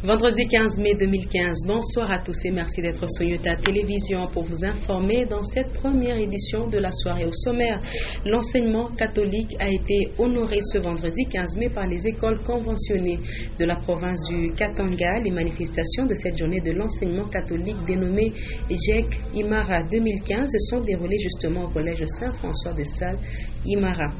Vendredi 15 mai 2015, bonsoir à tous et merci d'être sur Yuta Télévision pour vous informer dans cette première édition de la soirée au sommaire. L'enseignement catholique a été honoré ce vendredi 15 mai par les écoles conventionnées de la province du Katanga. Les manifestations de cette journée de l'enseignement catholique dénommée JEC Imara 2015 se sont déroulées justement au collège Saint-François de Sales Imara.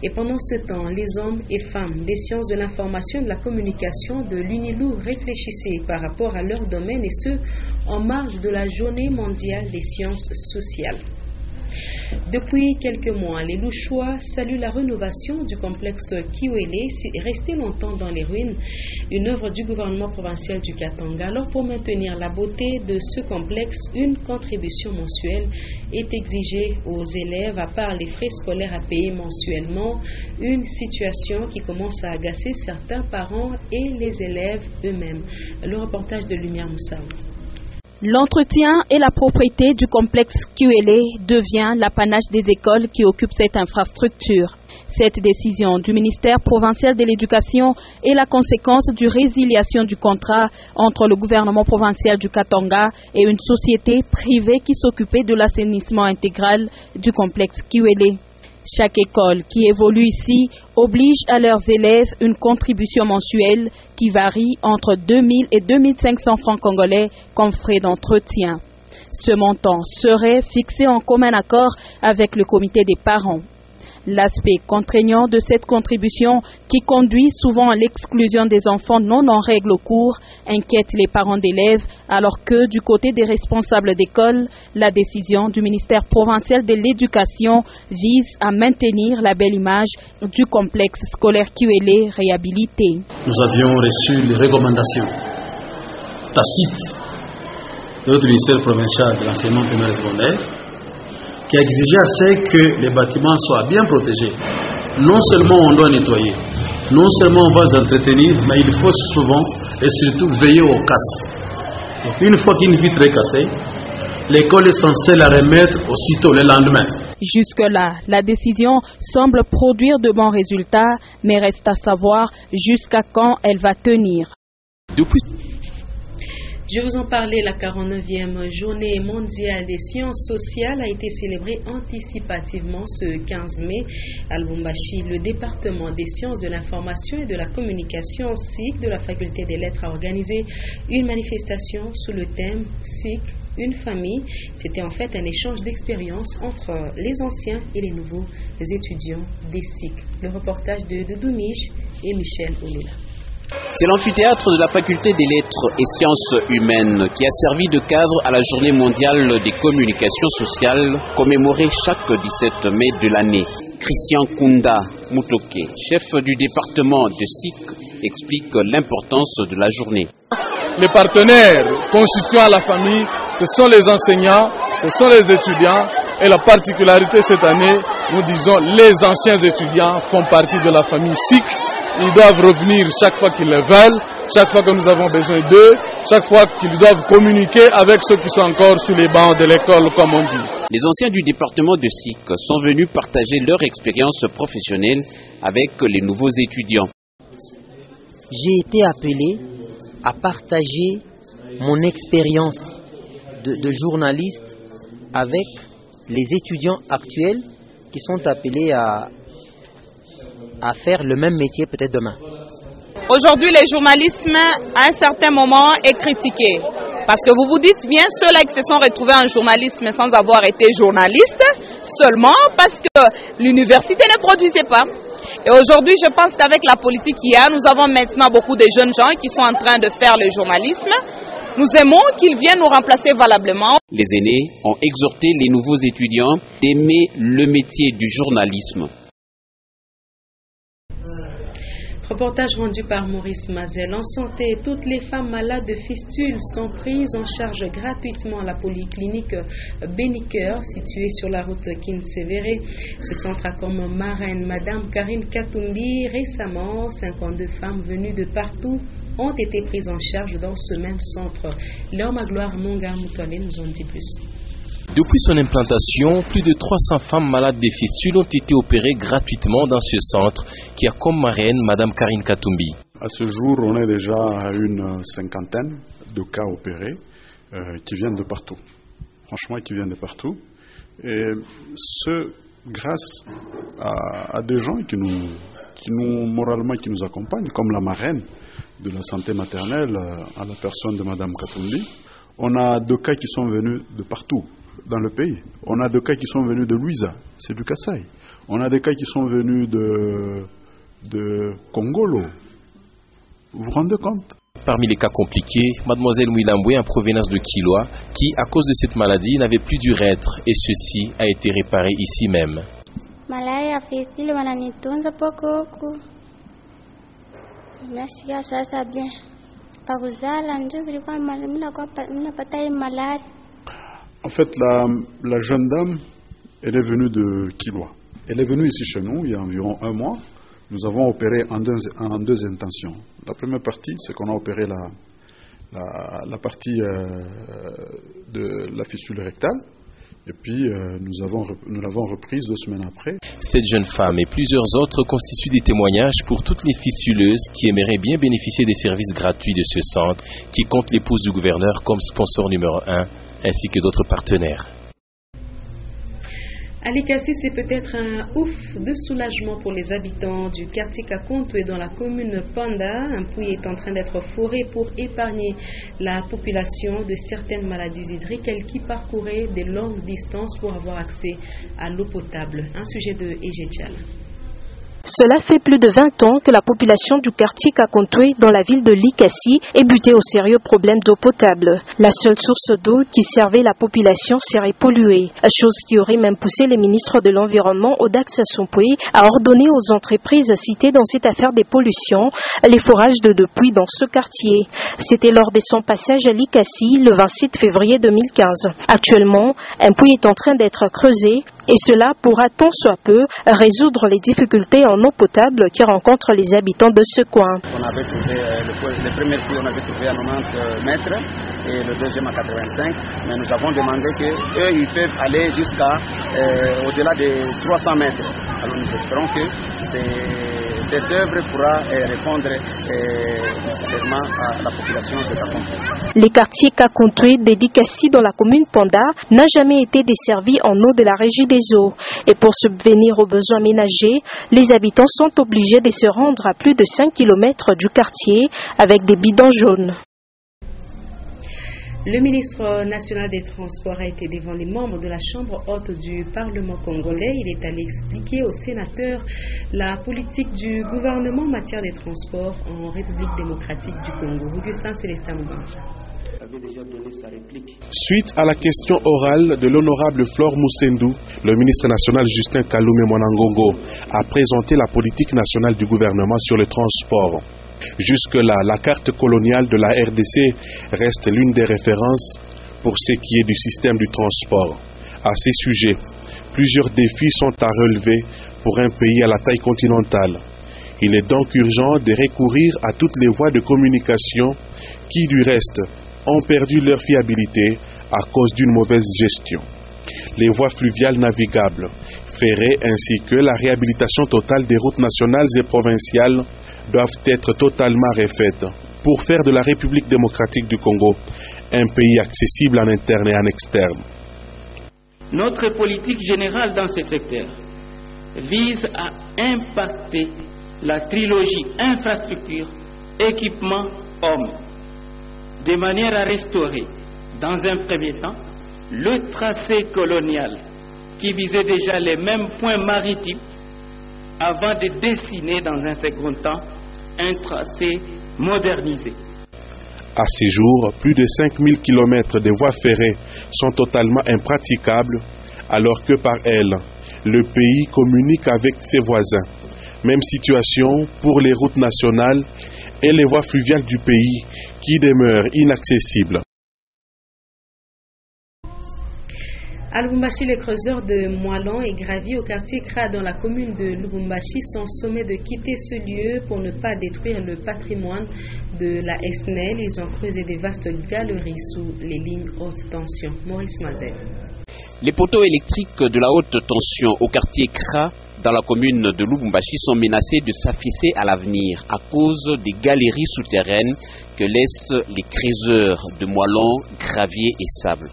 Et pendant ce temps, les hommes et femmes des sciences de l'information et de la communication de l'UNILU réfléchissaient par rapport à leur domaine et ce, en marge de la Journée mondiale des sciences sociales. Depuis quelques mois, les Louchois saluent la rénovation du complexe Kiwele, resté longtemps dans les ruines, une œuvre du gouvernement provincial du Katanga. Alors pour maintenir la beauté de ce complexe, une contribution mensuelle est exigée aux élèves, à part les frais scolaires à payer mensuellement, une situation qui commence à agacer certains parents et les élèves eux-mêmes. Le reportage de Lumière Moussaou. L'entretien et la propriété du complexe Kiwele devient l'apanage des écoles qui occupent cette infrastructure. Cette décision du ministère provincial de l'Éducation est la conséquence d'une résiliation du contrat entre le gouvernement provincial du Katanga et une société privée qui s'occupait de l'assainissement intégral du complexe Kiwele. Chaque école qui évolue ici oblige à leurs élèves une contribution mensuelle qui varie entre 2000 et 2500 francs congolais comme frais d'entretien. Ce montant serait fixé en commun accord avec le comité des parents. L'aspect contraignant de cette contribution, qui conduit souvent à l'exclusion des enfants non en règle au cours, inquiète les parents d'élèves, alors que du côté des responsables d'école, la décision du ministère provincial de l'Éducation vise à maintenir la belle image du complexe scolaire Kiwele réhabilité. Nous avions reçu les recommandations tacites de notre ministère provincial de l'enseignement primaire et secondaire, qui exigeait assez que les bâtiments soient bien protégés. Non seulement on doit nettoyer, non seulement on va les entretenir, mais il faut souvent et surtout veiller aux casses. Donc une fois qu'une vitre est cassée, l'école est censée la remettre aussitôt le lendemain. Jusque-là, la décision semble produire de bons résultats, mais reste à savoir jusqu'à quand elle va tenir. Je vous en parlais, la 49e journée mondiale des sciences sociales a été célébrée anticipativement ce 15 mai à Lubumbashi. Le département des sciences de l'information et de la communication SIC de la faculté des lettres a organisé une manifestation sous le thème SIC, une famille. C'était en fait un échange d'expériences entre les anciens et les nouveaux étudiants des SIC. Le reportage de Doudou Mich et Michel Olela. C'est l'amphithéâtre de la faculté des lettres et sciences humaines qui a servi de cadre à la journée mondiale des communications sociales commémorée chaque 17 mai de l'année. Christian Kunda Mutoke, chef du département de SIC, explique l'importance de la journée. Les partenaires constituant la famille, ce sont les enseignants, ce sont les étudiants et la particularité cette année, nous disons les anciens étudiants font partie de la famille SIC. Ils doivent revenir chaque fois qu'ils le veulent, chaque fois que nous avons besoin d'eux, chaque fois qu'ils doivent communiquer avec ceux qui sont encore sur les bancs de l'école, comme on dit. Les anciens du département de SIC sont venus partager leur expérience professionnelle avec les nouveaux étudiants. J'ai été appelé à partager mon expérience de journaliste avec les étudiants actuels qui sont appelés à faire le même métier peut-être demain. Aujourd'hui, le journalisme, à un certain moment, est critiqué. Parce que vous vous dites bien, ceux-là qui se sont retrouvés en journalisme sans avoir été journalistes, seulement parce que l'université ne produisait pas. Et aujourd'hui, je pense qu'avec la politique qu'il y a, nous avons maintenant beaucoup de jeunes gens qui sont en train de faire le journalisme. Nous aimons qu'ils viennent nous remplacer valablement. Les aînés ont exhorté les nouveaux étudiants d'aimer le métier du journalisme. Reportage rendu par Maurice Mazel. En santé, toutes les femmes malades de fistules sont prises en charge gratuitement à la polyclinique Bénicoeur, située sur la route Kinsévéré. Ce centre a comme marraine Madame Karine Katumbi. Récemment, 52 femmes venues de partout ont été prises en charge dans ce même centre. L'homme à gloire Monga Moutoualé nous en dit plus. Depuis son implantation, plus de 300 femmes malades des fistules ont été opérées gratuitement dans ce centre qui a comme marraine Madame Karine Katumbi. À ce jour, on est déjà à une 50aine de cas opérés qui viennent de partout. Franchement, qui viennent de partout. Et ce, grâce à des gens qui nous accompagnent, comme la marraine de la santé maternelle, à la personne de Madame Katumbi. On a 2 cas qui sont venus de partout dans le pays. On a 2 cas qui sont venus de Louisa, c'est du Kasaï. On a des cas qui sont venus de Congolo. Vous vous rendez compte? Parmi les cas compliqués, mademoiselle Mouilamboué en provenance de Kiloa, qui, à cause de cette maladie, n'avait plus d'urètre, et ceci a été réparé ici même. Malaya fifili wananitunza poko huku. Nasikia sasa bien. Pakuzala ndio vilikuwa mnapata hii malaria. En fait, la jeune dame, elle est venue de Kiloa. Elle est venue ici chez nous il y a environ 1 mois. Nous avons opéré en deux intentions. La première partie, c'est qu'on a opéré la partie de la fissure rectale. Et puis, nous l'avons reprise 2 semaines après. Cette jeune femme et plusieurs autres constituent des témoignages pour toutes les fistuleuses qui aimeraient bien bénéficier des services gratuits de ce centre, qui compte l'épouse du gouverneur comme sponsor numéro 1, ainsi que d'autres partenaires. À Likassi, c'est peut-être un ouf de soulagement pour les habitants du quartier Kakontoué dans la commune Panda. Un puits est en train d'être foré pour épargner la population de certaines maladies hydriques qui parcouraient des longues distances pour avoir accès à l'eau potable. Un sujet de Ejetchal. Cela fait plus de 20 ans que la population du quartier Kakontoué dans la ville de Likassi est butée au sérieux problème d'eau potable. La seule source d'eau qui servait la population serait polluée, chose qui aurait même poussé le ministre de l'Environnement, Audax Assompoué, à ordonner aux entreprises citées dans cette affaire des pollutions les forages de 2 puits dans ce quartier. C'était lors de son passage à Likassi le 27 février 2015. Actuellement, un puits est en train d'être creusé et cela pourra tant soit peu résoudre les difficultés en eau potable qui rencontrent les habitants de ce coin. On avait trouvé le premier puits, on avait trouvé à 90 mètres et le deuxième à 85, mais nous avons demandé qu'eux ils peuvent aller jusqu'à au-delà de 300 mètres. Alors nous espérons que cette œuvre pourra répondre nécessairement à la population de Kakontoué. Les quartiers Kakontoué de Likassi dans la commune Panda n'a jamais été desservi en eau de la régie des eaux. Et pour subvenir aux besoins ménagers, les habitants sont obligés de se rendre à plus de 5 km du quartier avec des bidons jaunes. Le ministre national des Transports a été devant les membres de la Chambre haute du Parlement congolais. Il est allé expliquer aux sénateurs la politique du gouvernement en matière des transports en République démocratique du Congo. Augustin Célestin Moubanza. Suite à la question orale de l'honorable Flore Moussendou, le ministre national Justin Kaloumé Mwanangongo a présenté la politique nationale du gouvernement sur le transport. Jusque-là, la carte coloniale de la RDC reste l'une des références pour ce qui est du système du transport. À ces sujets, plusieurs défis sont à relever pour un pays à la taille continentale. Il est donc urgent de recourir à toutes les voies de communication qui, du reste, ont perdu leur fiabilité à cause d'une mauvaise gestion. Les voies fluviales navigables, ferrées ainsi que la réhabilitation totale des routes nationales et provinciales doivent être totalement refaites pour faire de la République démocratique du Congo un pays accessible en interne et en externe. Notre politique générale dans ce secteur vise à impacter la trilogie infrastructure, équipement, homme, de manière à restaurer, dans un premier temps, le tracé colonial qui visait déjà les mêmes points maritimes avant de dessiner dans un second temps un tracé modernisé. À ces jours, plus de 5000 km de voies ferrées sont totalement impraticables, alors que par elles, le pays communique avec ses voisins. Même situation pour les routes nationales et les voies fluviales du pays qui demeurent inaccessibles. À Lubumbashi, les creuseurs de Moilan et Gravier au quartier Kra dans la commune de Lubumbashi sont sommés de quitter ce lieu pour ne pas détruire le patrimoine de la SNEL. Ils ont creusé des vastes galeries sous les lignes haute tension. Maurice Mazel. Les poteaux électriques de la haute tension au quartier Kra dans la commune de Lubumbashi sont menacés de s'affaisser à l'avenir à cause des galeries souterraines que laissent les creuseurs de moellons, gravier et sable.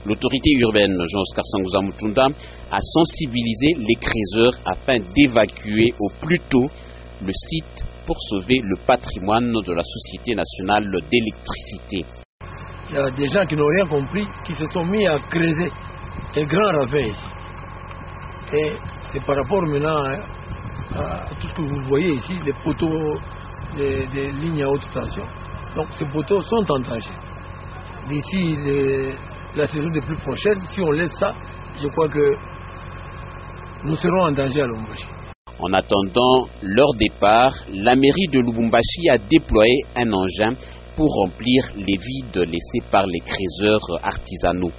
L'autorité urbaine, Jean-Oscar Sangouza Mutunda, a sensibilisé les creuseurs afin d'évacuer au plus tôt le site pour sauver le patrimoine de la Société nationale d'électricité. Il y a des gens qui n'ont rien compris, qui se sont mis à creuser un grand ravin ici. Et c'est par rapport maintenant à tout ce que vous voyez ici, les poteaux, des lignes à haute tension. Donc ces poteaux sont en danger. D'ici la saison des pluies prochaines, si on laisse ça, je crois que nous serons en danger à Lubumbashi. En attendant leur départ, la mairie de Lubumbashi a déployé un engin pour remplir les vides laissés par les creuseurs artisanaux.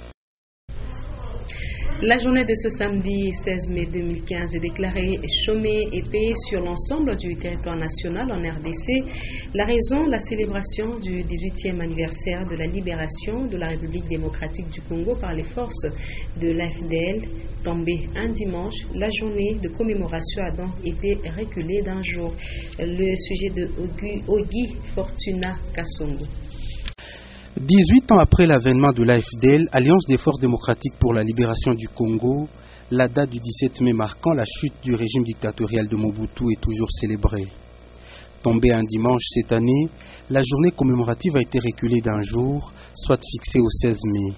La journée de ce samedi 16 mai 2015 est déclarée chômée et payée sur l'ensemble du territoire national en RDC. La raison, la célébration du 18e anniversaire de la libération de la République démocratique du Congo par les forces de l'AFDL. Tombée un dimanche, la journée de commémoration a donc été reculée d'un jour. Le sujet de Ogi Fortuna Kassongo. 18 ans après l'avènement de l'AFDL, Alliance des forces démocratiques pour la libération du Congo, la date du 17 mai marquant la chute du régime dictatorial de Mobutu est toujours célébrée. Tombée un dimanche cette année, la journée commémorative a été reculée d'un jour, soit fixée au 16 mai.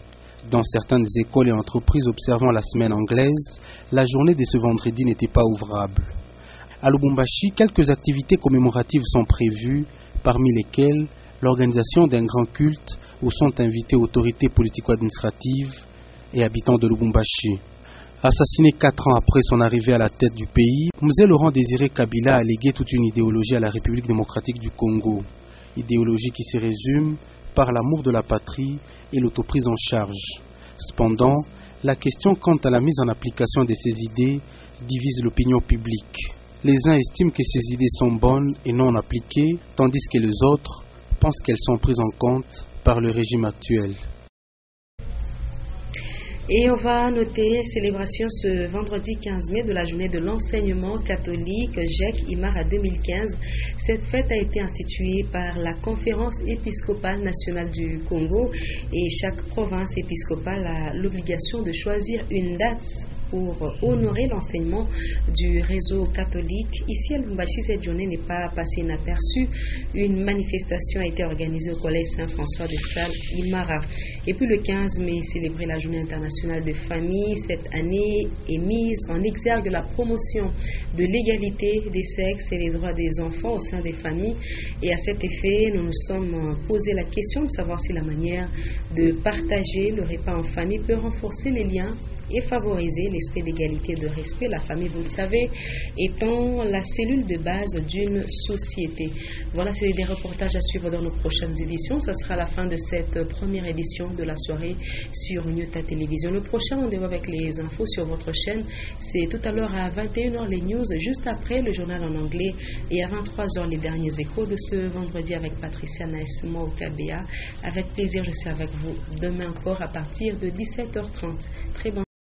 Dans certaines écoles et entreprises observant la semaine anglaise, la journée de ce vendredi n'était pas ouvrable. À Lubumbashi, quelques activités commémoratives sont prévues, parmi lesquelles l'organisation d'un grand culte où sont invités autorités politico-administratives et habitants de Lubumbashi. Assassiné 4 ans après son arrivée à la tête du pays, Mzee Laurent Désiré Kabila a légué toute une idéologie à la République démocratique du Congo. Idéologie qui se résume par l'amour de la patrie et l'autoprise en charge. Cependant, la question quant à la mise en application de ces idées divise l'opinion publique. Les uns estiment que ces idées sont bonnes et non appliquées, tandis que les autres pensent qu'elles sont prises en compte par le régime actuel. Et on va noter célébration ce vendredi 15 mai de la journée de l'enseignement catholique GEC Imara 2015. Cette fête a été instituée par la Conférence épiscopale nationale du Congo et chaque province épiscopale a l'obligation de choisir une date pour honorer l'enseignement du réseau catholique. Ici à Lubumbashi, cette journée n'est pas passée inaperçue. Une manifestation a été organisée au collège Saint-François de Sales, Imara. Et puis le 15 mai, célébrer la journée internationale de famille. Cette année est mise en exergue la promotion de l'égalité des sexes et les droits des enfants au sein des familles. Et à cet effet, nous nous sommes posé la question de savoir si la manière de partager le repas en famille peut renforcer les liens et favoriser l'esprit d'égalité et de respect. La famille, vous le savez, étant la cellule de base d'une société. Voilà, c'est des reportages à suivre dans nos prochaines éditions. Ça sera la fin de cette première édition de la soirée sur Nyota Télévision. Le prochain rendez-vous avec les infos sur votre chaîne, c'est tout à l'heure à 21h les news, juste après le journal en anglais et à 23h les derniers échos de ce vendredi avec Patricia Naesmo au KBA. Avec plaisir, je serai avec vous demain encore à partir de 17h30. Très bon